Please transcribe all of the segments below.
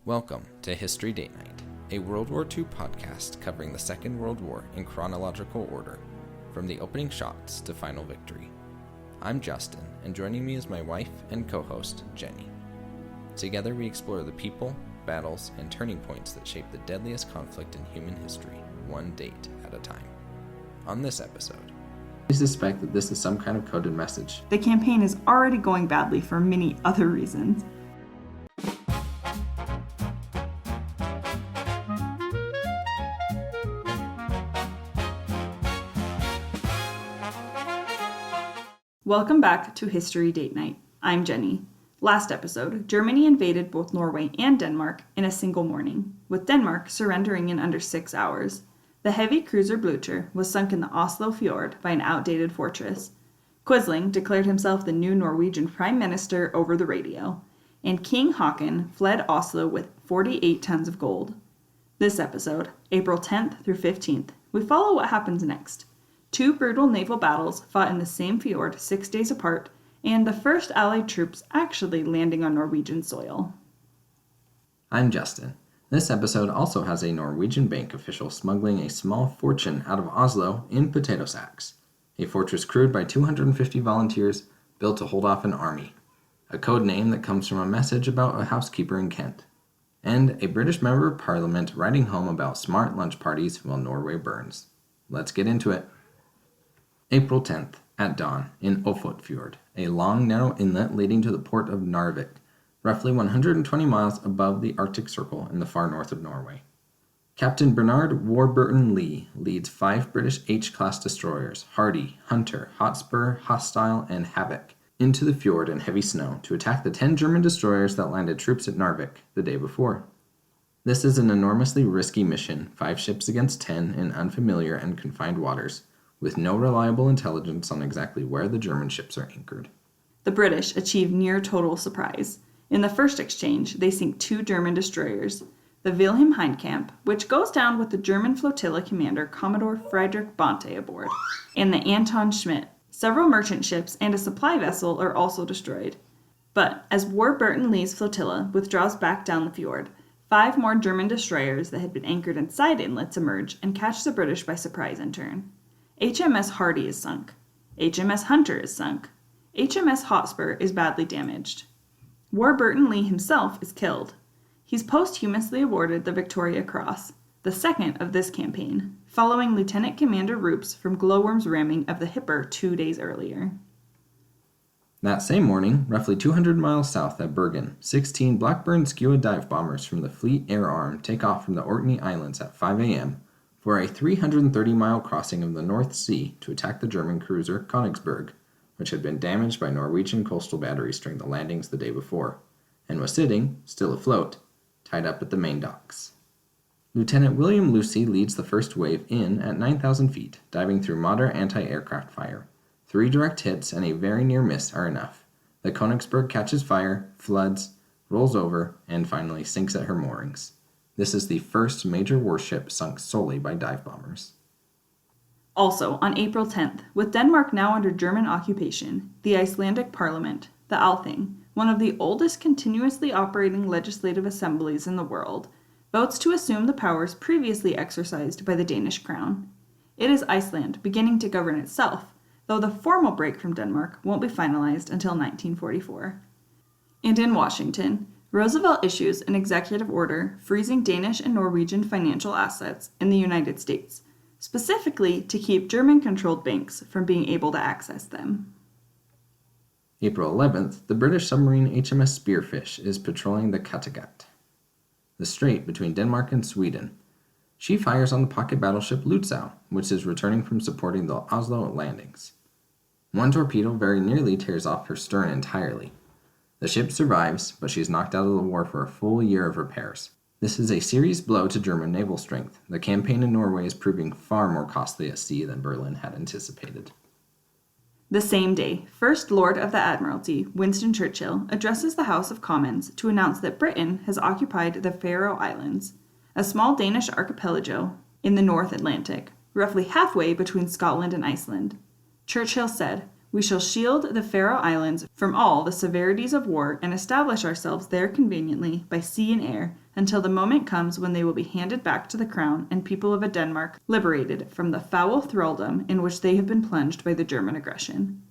Welcome to History Date Night, a World War II podcast covering the Second World War in chronological order, from the opening shots to final victory. I'm Justin, and joining me is my wife and co-host, Jennie. Together we explore the people, battles, and turning points that shape the deadliest conflict in human history, one date at a time. On this episode, We suspect that this is some kind of coded message. The campaign is already going badly for many other reasons. Welcome back to History Date Night. I'm Jennie. Last episode, Germany invaded both Norway and Denmark in a single morning, with Denmark surrendering in under 6 hours. The heavy cruiser Blücher was sunk in the Oslo fjord by an outdated fortress. Quisling declared himself the new Norwegian prime minister over the radio, and King Haakon fled Oslo with 48 tons of gold. This episode, April 10th through 15th, we follow what happens next. 2 brutal naval battles fought in the same fjord 6 days apart, and the first Allied troops actually landing on Norwegian soil. I'm Justin. This episode also has a Norwegian bank official smuggling a small fortune out of Oslo in potato sacks. A fortress crewed by 250 volunteers built to hold off an army. A code name that comes from a message about a housekeeper in Kent. And a British member of parliament writing home about smart lunch parties while Norway burns. Let's get into it. April 10th, at dawn, in Ofotfjord, a long, narrow inlet leading to the port of Narvik, roughly 120 miles above the Arctic Circle in the far north of Norway. Captain Bernard Warburton Lee leads 5 British H-class destroyers, Hardy, Hunter, Hotspur, Hostile, and Havoc, into the fjord in heavy snow to attack the 10 German destroyers that landed troops at Narvik the day before. This is an enormously risky mission, 5 ships against 10 in unfamiliar and confined waters, with no reliable intelligence on exactly where the German ships are anchored. The British achieve near total surprise. In the first exchange, they sink 2 German destroyers, the Wilhelm Heinkamp, which goes down with the German flotilla commander Commodore Friedrich Bonte aboard, and the Anton Schmidt. Several merchant ships and a supply vessel are also destroyed. But as Warburton Lee's flotilla withdraws back down the fjord, 5 more German destroyers that had been anchored inside inlets emerge and catch the British by surprise in turn. HMS Hardy is sunk. HMS Hunter is sunk. HMS Hotspur is badly damaged. Warburton Lee himself is killed. He's posthumously awarded the Victoria Cross, the second of this campaign, following Lieutenant Commander Roops from Glowworm's ramming of the Hipper 2 days earlier. That same morning, roughly 200 miles south at Bergen, 16 Blackburn Skua dive bombers from the Fleet Air Arm take off from the Orkney Islands at 5 a.m. for a 330-mile crossing of the North Sea to attack the German cruiser Königsberg, which had been damaged by Norwegian coastal batteries during the landings the day before, and was sitting, still afloat, tied up at the main docks. Lieutenant William Lucy leads the first wave in at 9,000 feet, diving through moderate anti-aircraft fire. 3 direct hits and a very near miss are enough. The Königsberg catches fire, floods, rolls over, and finally sinks at her moorings. This is the first major warship sunk solely by dive bombers. Also, on April 10th, with Denmark now under German occupation, the Icelandic Parliament, the Althing, one of the oldest continuously operating legislative assemblies in the world, votes to assume the powers previously exercised by the Danish crown. It is Iceland beginning to govern itself, though the formal break from Denmark won't be finalized until 1944. And in Washington, Roosevelt issues an executive order freezing Danish and Norwegian financial assets in the United States, specifically to keep German-controlled banks from being able to access them. April 11th, the British submarine HMS Spearfish is patrolling the Kattegat, the strait between Denmark and Sweden. She fires on the pocket battleship Lutzow, which is returning from supporting the Oslo landings. 1 torpedo very nearly tears off her stern entirely. The ship survives, but she is knocked out of the war for a full year of repairs. This is a serious blow to German naval strength. The campaign in Norway is proving far more costly at sea than Berlin had anticipated. The same day, First Lord of the Admiralty, Winston Churchill, addresses the House of Commons to announce that Britain has occupied the Faroe Islands, a small Danish archipelago in the North Atlantic, roughly halfway between Scotland and Iceland. Churchill said, "We shall shield the Faroe Islands from all the severities of war and establish ourselves there conveniently by sea and air until the moment comes when they will be handed back to the crown and people of a Denmark liberated from the foul thraldom in which they have been plunged by the German aggression.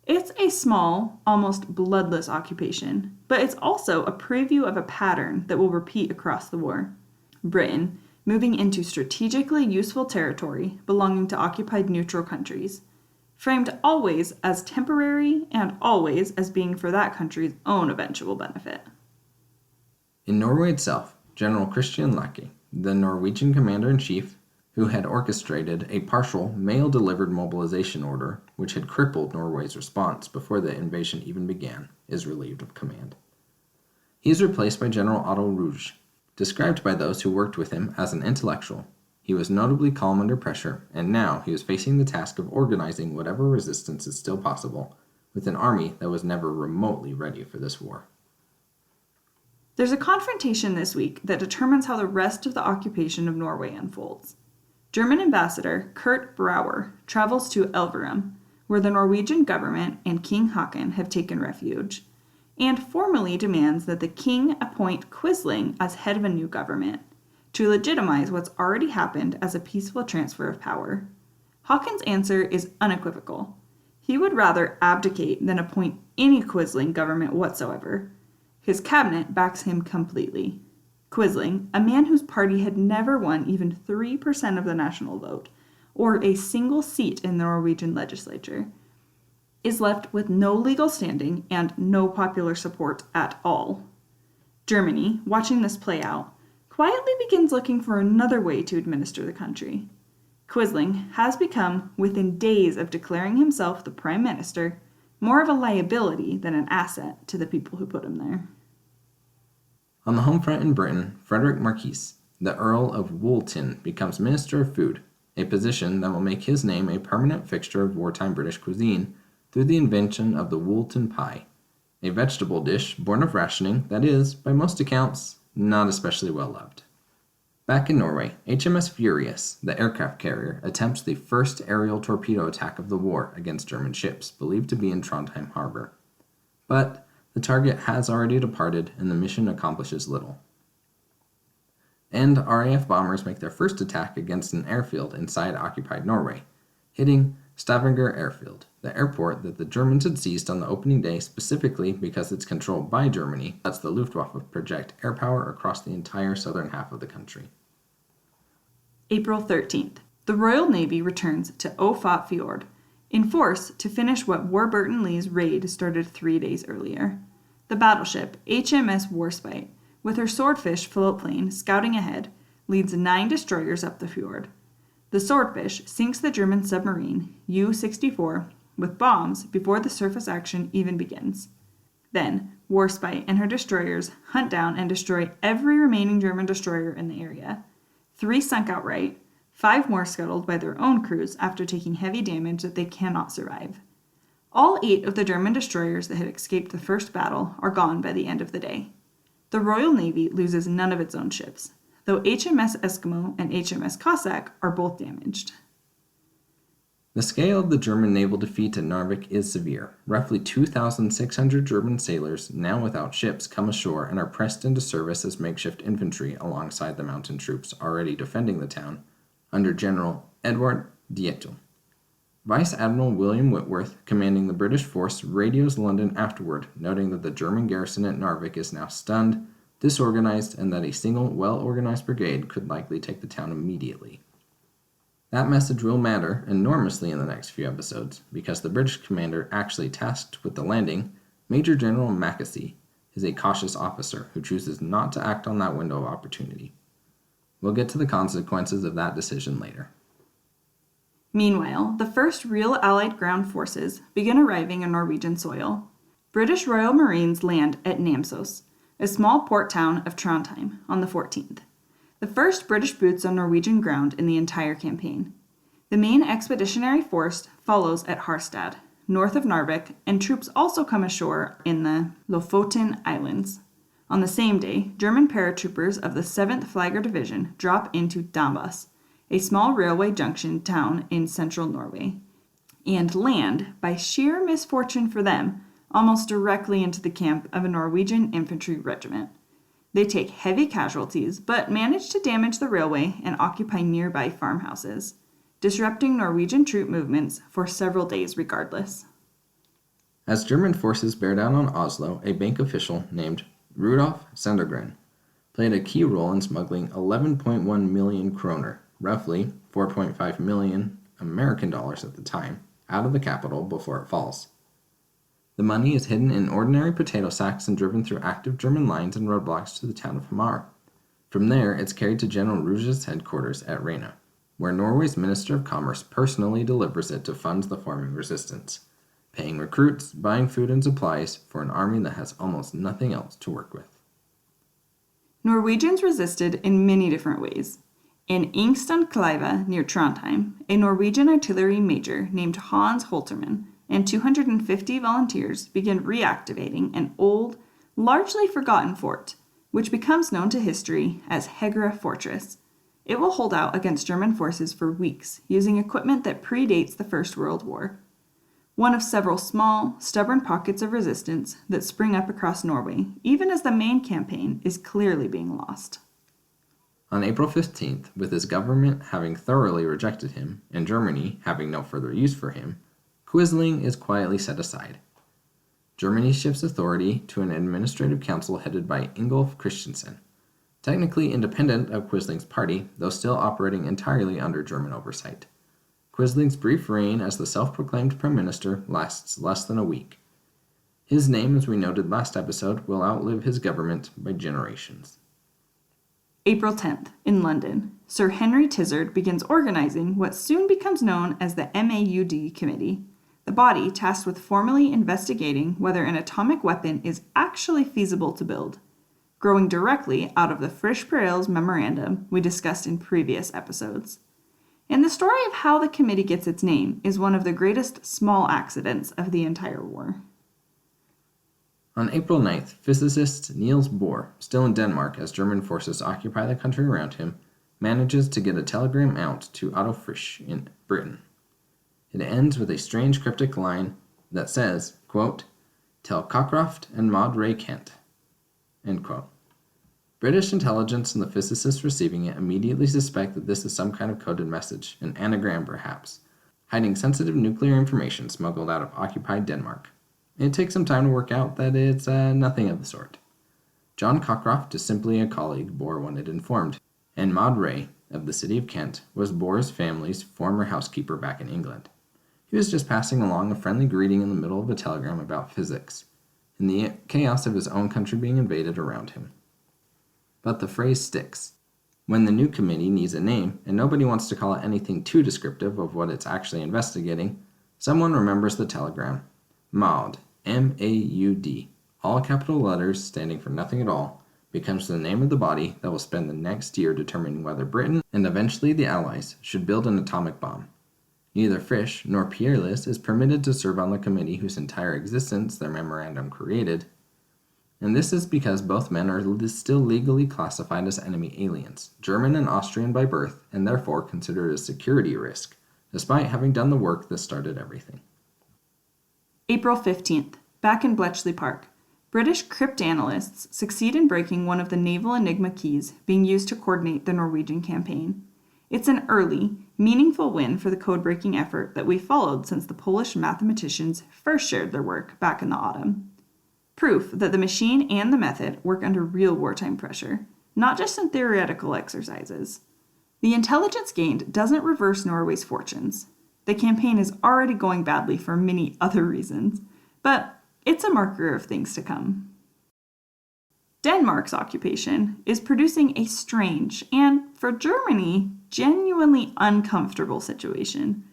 It's a small, almost bloodless occupation, but it's also a preview of a pattern that will repeat across the war. Britain, moving into strategically useful territory belonging to occupied neutral countries, framed always as temporary and always as being for that country's own eventual benefit. In Norway itself, General Christian Lake, the Norwegian commander-in-chief, who had orchestrated a partial mail-delivered mobilization order which had crippled Norway's response before the invasion even began, is relieved of command. He is replaced by General Otto Rouge, described by those who worked with him as an intellectual. He was notably calm under pressure, and now he was facing the task of organizing whatever resistance is still possible, with an army that was never remotely ready for this war. There's a confrontation this week that determines how the rest of the occupation of Norway unfolds. German ambassador Kurt Brauer travels to Elverum, where the Norwegian government and King Haakon have taken refuge, and formally demands that the king appoint Quisling as head of a new government, to legitimize what's already happened as a peaceful transfer of power. Haakon's answer is unequivocal. He would rather abdicate than appoint any Quisling government whatsoever. His cabinet backs him completely. Quisling, a man whose party had never won even 3% of the national vote, or a single seat in the Norwegian legislature, is left with no legal standing and no popular support at all. Germany, watching this play out, quietly begins looking for another way to administer the country. Quisling has become, within days of declaring himself the prime minister, more of a liability than an asset to the people who put him there. On the home front in Britain, Frederick Marquis, the Earl of Woolton, becomes Minister of Food, a position that will make his name a permanent fixture of wartime British cuisine through the invention of the Woolton pie, a vegetable dish born of rationing that is, by most accounts, not especially well loved. Back in Norway, HMS Furious, the aircraft carrier, attempts the first aerial torpedo attack of the war against German ships believed to be in Trondheim harbor. But the target has already departed and the mission accomplishes little. And RAF bombers make their first attack against an airfield inside occupied Norway, hitting Stavanger Airfield, the airport that the Germans had seized on the opening day specifically because it's controlled by Germany, lets the Luftwaffe project air power across the entire southern half of the country. April 13th. The Royal Navy returns to Ofot Fjord, in force to finish what Warburton Lee's raid started 3 days earlier. The battleship HMS Warspite, with her Swordfish floatplane scouting ahead, leads 9 destroyers up the fjord. The Swordfish sinks the German submarine U-64 with bombs before the surface action even begins. Then, Warspite and her destroyers hunt down and destroy every remaining German destroyer in the area. 3 sunk outright, 5 more scuttled by their own crews after taking heavy damage that they cannot survive. All 8 of the German destroyers that had escaped the first battle are gone by the end of the day. The Royal Navy loses none of its own ships, though HMS Eskimo and HMS Cossack are both damaged. The scale of the German naval defeat at Narvik is severe. Roughly 2,600 German sailors, now without ships, come ashore and are pressed into service as makeshift infantry alongside the mountain troops already defending the town, under General Edward Dietel. Vice Admiral William Whitworth, commanding the British force, radios London afterward, noting that the German garrison at Narvik is now stunned, disorganized, and that a single, well-organized brigade could likely take the town immediately. That message will matter enormously in the next few episodes, because the British commander actually tasked with the landing, Major General Mackesy, is a cautious officer who chooses not to act on that window of opportunity. We'll get to the consequences of that decision later. Meanwhile, the first real Allied ground forces begin arriving on Norwegian soil. British Royal Marines land at Namsos, a small port town of Trondheim, on the 14th. The first British boots on Norwegian ground in the entire campaign. The main expeditionary force follows at Harstad, north of Narvik, and troops also come ashore in the Lofoten Islands. On the same day, German paratroopers of the 7th Flagger Division drop into Dambas, a small railway junction town in central Norway, and land, by sheer misfortune for them, almost directly into the camp of a Norwegian infantry regiment. They take heavy casualties, but manage to damage the railway and occupy nearby farmhouses, disrupting Norwegian troop movements for several days regardless. As German forces bear down on Oslo, a bank official named Rudolf Sendergren played a key role in smuggling 11.1 million kroner, roughly 4.5 million American dollars at the time, out of the capital before it falls. The money is hidden in ordinary potato sacks and driven through active German lines and roadblocks to the town of Hamar. From there, it's carried to General Ruge's headquarters at Rena, where Norway's Minister of Commerce personally delivers it to fund the forming resistance, paying recruits, buying food and supplies for an army that has almost nothing else to work with. Norwegians resisted in many different ways. In Ingstadkleiva near Trondheim, a Norwegian artillery major named Hans Holtermann and 250 volunteers began reactivating an old, largely forgotten fort, which becomes known to history as Hegra Fortress. It will hold out against German forces for weeks, using equipment that predates the First World War. One of several small, stubborn pockets of resistance that spring up across Norway, even as the main campaign is clearly being lost. On April 15th, with his government having thoroughly rejected him, and Germany having no further use for him, Quisling is quietly set aside. Germany shifts authority to an administrative council headed by Ingolf Christensen, technically independent of Quisling's party, though still operating entirely under German oversight. Quisling's brief reign as the self-proclaimed prime minister lasts less than a week. His name, as we noted last episode, will outlive his government by generations. April 10th, in London, Sir Henry Tizard begins organizing what soon becomes known as the MAUD Committee, the body tasked with formally investigating whether an atomic weapon is actually feasible to build, growing directly out of the Frisch Perels memorandum we discussed in previous episodes. And the story of how the committee gets its name is one of the greatest small accidents of the entire war. On April 9th, physicist Niels Bohr, still in Denmark as German forces occupy the country around him, manages to get a telegram out to Otto Frisch in Britain. It ends with a strange cryptic line that says, quote, "Tell Cockcroft and Maud Ray Kent," end quote. British intelligence and the physicists receiving it immediately suspect that this is some kind of coded message, an anagram perhaps, hiding sensitive nuclear information smuggled out of occupied Denmark. It takes some time to work out that it's nothing of the sort. John Cockcroft is simply a colleague Bohr wanted informed, and Maud Ray, of the city of Kent, was Bohr's family's former housekeeper back in England. He was just passing along a friendly greeting in the middle of a telegram about physics, in the chaos of his own country being invaded around him. But the phrase sticks. When the new committee needs a name, and nobody wants to call it anything too descriptive of what it's actually investigating, someone remembers the telegram. MAUD, M-A-U-D, all capital letters standing for nothing at all, becomes the name of the body that will spend the next year determining whether Britain, and eventually the Allies, should build an atomic bomb. Neither Frisch nor Pierlis is permitted to serve on the committee whose entire existence their memorandum created, and this is because both men are still legally classified as enemy aliens, German and Austrian by birth, and therefore considered a security risk, despite having done the work that started everything. April 15th, back in Bletchley Park, British cryptanalysts succeed in breaking one of the naval Enigma keys being used to coordinate the Norwegian campaign. It's an early, meaningful win for the code-breaking effort that we followed since the Polish mathematicians first shared their work back in the autumn. Proof that the machine and the method work under real wartime pressure, not just in theoretical exercises. The intelligence gained doesn't reverse Norway's fortunes. The campaign is already going badly for many other reasons, but it's a marker of things to come. Denmark's occupation is producing a strange and, for Germany, genuinely uncomfortable situation.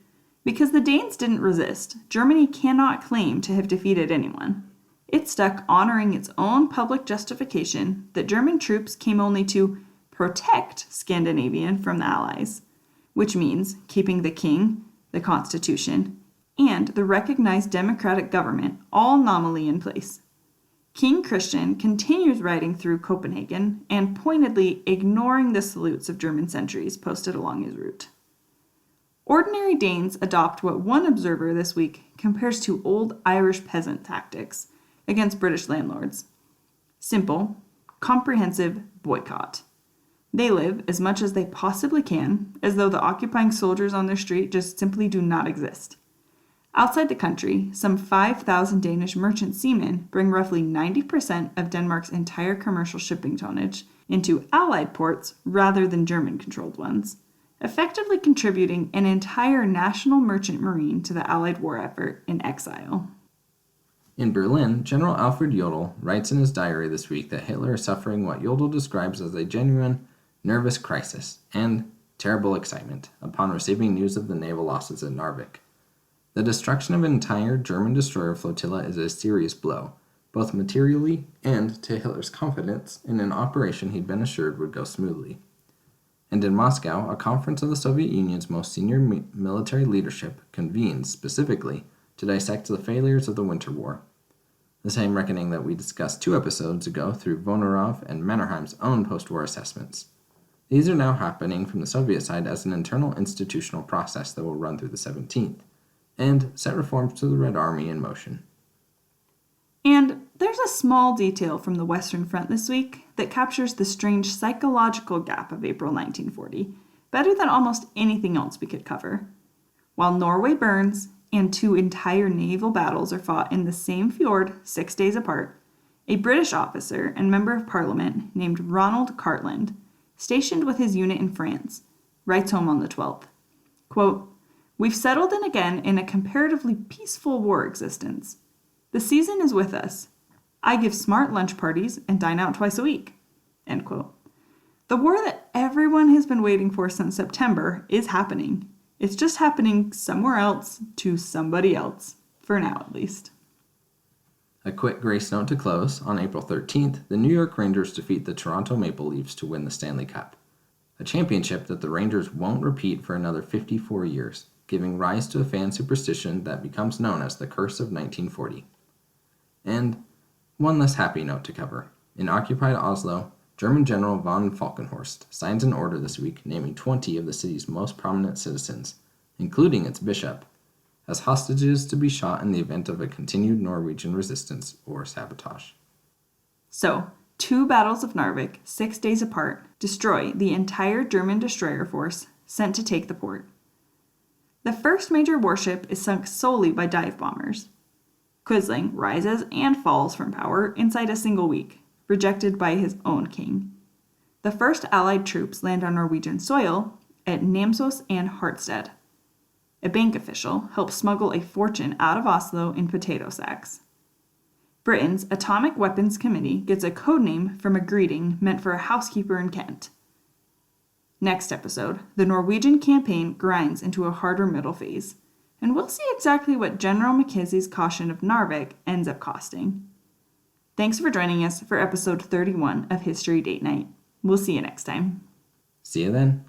Because the Danes didn't resist, Germany cannot claim to have defeated anyone. It's stuck honoring its own public justification that German troops came only to protect Scandinavia from the Allies, which means keeping the king, the constitution, and the recognized democratic government all nominally in place. King Christian continues riding through Copenhagen and pointedly ignoring the salutes of German sentries posted along his route. Ordinary Danes adopt what one observer this week compares to old Irish peasant tactics against British landlords. Simple, comprehensive boycott. They live as much as they possibly can, as though the occupying soldiers on their street just simply do not exist. Outside the country, some 5,000 Danish merchant seamen bring roughly 90% of Denmark's entire commercial shipping tonnage into Allied ports rather than German-controlled ones, effectively contributing an entire national merchant marine to the Allied war effort in exile. In Berlin, General Alfred Jodl writes in his diary this week that Hitler is suffering what Jodl describes as a genuine nervous crisis and terrible excitement upon receiving news of the naval losses at Narvik. The destruction of an entire German destroyer flotilla is a serious blow, both materially and to Hitler's confidence in an operation he'd been assured would go smoothly. And in Moscow, a conference of the Soviet Union's most senior military leadership convenes specifically to dissect the failures of the Winter War. The same reckoning that we discussed 2 episodes ago through Vonarov and Mannerheim's own post-war assessments. These are now happening from the Soviet side as an internal institutional process that will run through the 17th, and set reforms to the Red Army in motion. And there's a small detail from the Western Front this week that captures the strange psychological gap of April 1940 better than almost anything else we could cover. While Norway burns and 2 entire naval battles are fought in the same fjord 6 days apart, a British officer and member of parliament named Ronald Cartland, stationed with his unit in France, writes home on the 12th, quote, "We've settled in again in a comparatively peaceful war existence. The season is with us. I give smart lunch parties and dine out twice a week." End quote. The war that everyone has been waiting for since September is happening. It's just happening somewhere else to somebody else, for now at least. A quick grace note to close. On April 13th, the New York Rangers defeat the Toronto Maple Leafs to win the Stanley Cup, a championship that the Rangers won't repeat for another 54 years, giving rise to a fan superstition that becomes known as the Curse of 1940. And one less happy note to cover. In occupied Oslo, German General von Falkenhorst signs an order this week naming 20 of the city's most prominent citizens, including its bishop, as hostages to be shot in the event of a continued Norwegian resistance or sabotage. So, 2 battles of Narvik, 6 days apart, destroy the entire German destroyer force sent to take the port. The first major warship is sunk solely by dive bombers. Quisling rises and falls from power inside a single week, rejected by his own king. The first Allied troops land on Norwegian soil at Namsos and Harstad. A bank official helps smuggle a fortune out of Oslo in potato sacks. Britain's Atomic Weapons Committee gets a codename from a greeting meant for a housekeeper in Kent. Next episode, the Norwegian campaign grinds into a harder middle phase, and we'll see exactly what General Mackenzie's caution of Narvik ends up costing. Thanks for joining us for episode 31 of History Date Night. We'll see you next time. See you then.